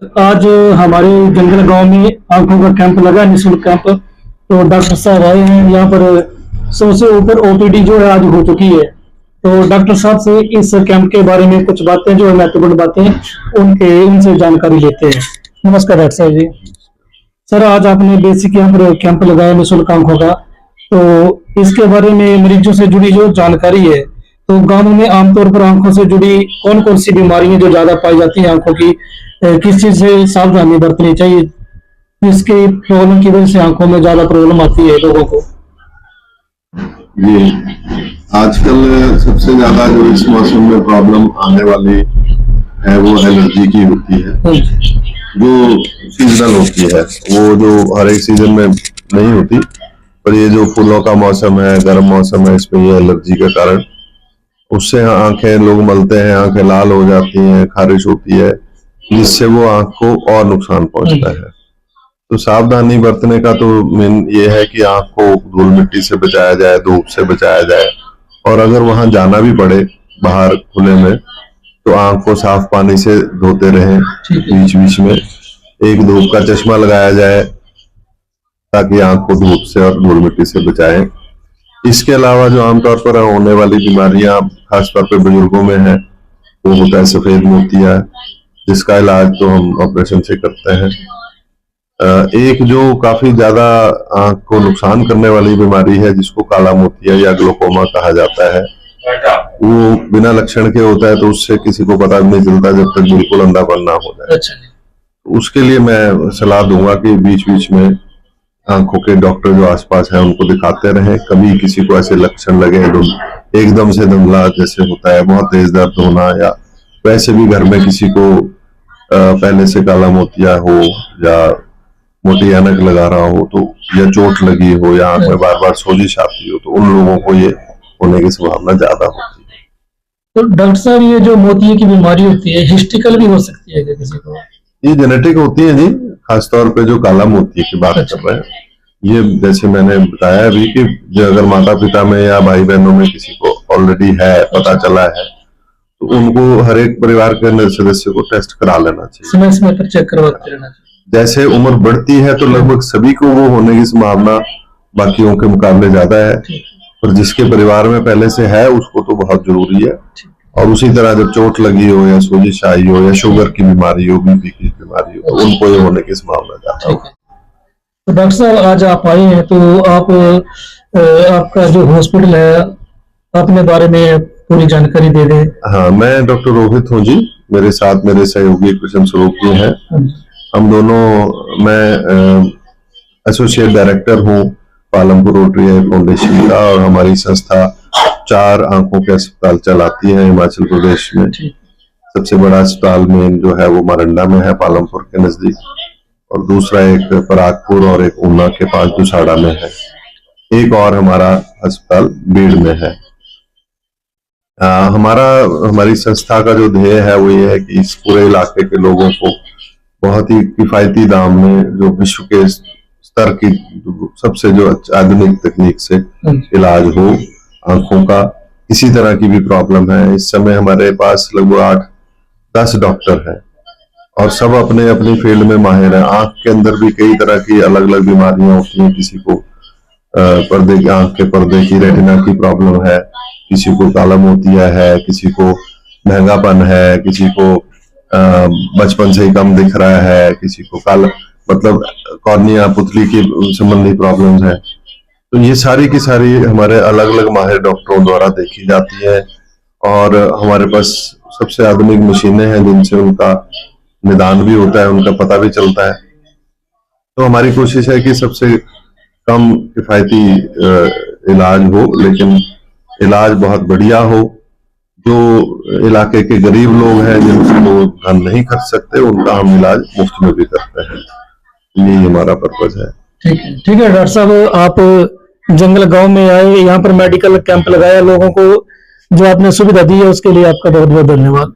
आज हमारे जंगल गांव में आंखों का कैंप लगा, निःशुल्क कैंप। तो डॉक्टर साहब आए हैं यहाँ पर। 100 से ऊपर ओपीडी जो है आज हो चुकी है। तो डॉक्टर साहब से इस कैंप के बारे में कुछ बातें जो है महत्वपूर्ण बातें उनसे जानकारी लेते हैं। नमस्कार डॉक्टर साहब जी। सर, आज आपने बेसिक यहाँ पर कैंप लगाया निःशुल्क आंखों का, तो इसके बारे में मरीजों से जुड़ी जो जानकारी है, तो गांव में आमतौर पर आंखों से जुड़ी कौन कौन सी बीमारियां जो ज्यादा पाई जाती हैं आंखों की, किस चीज से सावधानी बरतनी चाहिए, इसके प्रॉब्लम की वजह से आंखों में ज्यादा प्रॉब्लम आती है लोगों को? जी, आजकल सबसे ज्यादा जो इस मौसम में प्रॉब्लम आने वाली है वो एलर्जी की होती है, जो सीजनल होती है। वो जो हर एक सीजन में नहीं होती, पर ये जो फूलों का मौसम है, गर्म मौसम है, इसमें ये एलर्जी के कारण उससे आंखें लोग मलते हैं, आंखें लाल हो जाती हैं, खारिश होती है, जिससे वो आंख को और नुकसान पहुंचता है। तो सावधानी बरतने का तो मेन ये है कि आंख को धूल मिट्टी से बचाया जाए, धूप से बचाया जाए, और अगर वहां जाना भी पड़े बाहर खुले में तो आंख को साफ पानी से धोते रहें। बीच बीच में एक धूप का चश्मा लगाया जाए ताकि आंख को धूप से और धूल मिट्टी से बचाएं। इसके अलावा जो आमतौर पर होने वाली बीमारियां खासतौर पर बुजुर्गों में है, वो होता है सफेद मोतिया, जिसका इलाज तो हम ऑपरेशन से करते हैं। एक जो काफी ज्यादा आंख को नुकसान करने वाली बीमारी है, जिसको काला मोतिया या ग्लोकोमा कहा जाता है, वो बिना लक्षण के होता है, तो उससे किसी को पता भी नहीं चलता जब तक बिल्कुल अंधापन ना हो जाए। उसके लिए मैं सलाह दूंगा कि बीच बीच में आंखों के डॉक्टर जो आसपास हैं उनको दिखाते रहें। कभी किसी को ऐसे लक्षण लगे, एकदम से धुंधला जैसे होता है, बहुत तेज दर्द होना, या वैसे भी घर में किसी को पहले से काला मोतिया हो, या मोटी ऐनक लगा रहा हो, तो या चोट लगी हो, या आंख में बार बार सोजिश आती हो, तो उन लोगों को ये होने की संभावना ज्यादा होती है। तो डॉक्टर साहब, ये जो मोतिये की बीमारी होती है, हिस्टिकल भी हो सकती है क्या किसी को? ये जेनेटिक होती है जी, खासतौर पे जो काला मोतिया की बात कर रहे हैं। ये जैसे मैंने बताया अभी कि जो अगर माता पिता में या भाई बहनों में किसी को ऑलरेडी है, पता चला है, तो उनको हर एक परिवार के सदस्य को टेस्ट करा लेना चाहिए, समय समय पर चेक करवाते रहना चाहिए। जैसे उम्र बढ़ती है तो लगभग सभी को वो होने की संभावना बाकियों के मुकाबले ज्यादा है, और जिसके परिवार में पहले से है उसको तो बहुत जरूरी है। और उसी तरह जब चोट लगी हो, या सोजिश आई हो, या शुगर की बीमारी हो, बीपी की बीमारी हो, तो उनको ये होने की संभावना ज्यादा है। तो डॉक्टर साहब, आज आप आए हैं, तो आप आपका जो हॉस्पिटल है अपने बारे में पूरी जानकारी दे दें। हाँ, मैं डॉक्टर रोहित हूँ जी, मेरे साथ मेरे सहयोगी कृष्ण स्वरूप जी हैं। हम दोनों, मैं एसोसिएट डायरेक्टर हूँ पालमपुर रोटरी आई फाउंडेशन का, और हमारी संस्था 4 आंखों के अस्पताल चलाती है हिमाचल प्रदेश में। सबसे बड़ा अस्पताल में जो है वो मरंडा में है, पालमपुर के नजदीक, और दूसरा एक परागपुर और एक ऊना के पास दुसाड़ा में है। एक और हमारा अस्पताल बीड़ में है। हमारी संस्था का जो ध्येय है वो ये है कि इस पूरे इलाके के लोगों को बहुत ही किफायती दाम में, जो विश्व के स्तर की सबसे जो आधुनिक तकनीक से इलाज हो आंखों का। किसी तरह की भी प्रॉब्लम है, इस समय हमारे पास लगभग 8-10 डॉक्टर हैं, और सब अपने अपनी फील्ड में माहिर हैं। आंख के अंदर भी कई तरह की अलग अलग बीमारियां होती हैं। किसी को पर्दे की, आंख के पर्दे की, रेटिना की प्रॉब्लम है, किसी को काला मोतिया है, किसी को महंगापन है, किसी को बचपन से ही कम दिख रहा है, किसी को काला मतलब कॉर्निया पुतली की संबंधी प्रॉब्लम्स है। तो ये सारी की सारी हमारे अलग अलग माहिर डॉक्टरों द्वारा देखी जाती है, और हमारे पास सबसे आधुनिक मशीनें हैं जिनसे उनका निदान भी होता है, उनका पता भी चलता है। तो हमारी कोशिश है कि सबसे कम किफायती इलाज हो, लेकिन इलाज बहुत बढ़िया हो। जो इलाके के गरीब लोग हैं, जिनसे वो धन नहीं खर्च सकते, उनका हम इलाज मुफ्त में भी करते हैं। यही हमारा पर्पज है। ठीक है डॉक्टर साहब, आप जंगल गांव में आए, यहाँ पर मेडिकल कैंप लगाया, लोगों को जो आपने सुविधा दी है उसके लिए आपका बहुत बहुत धन्यवाद।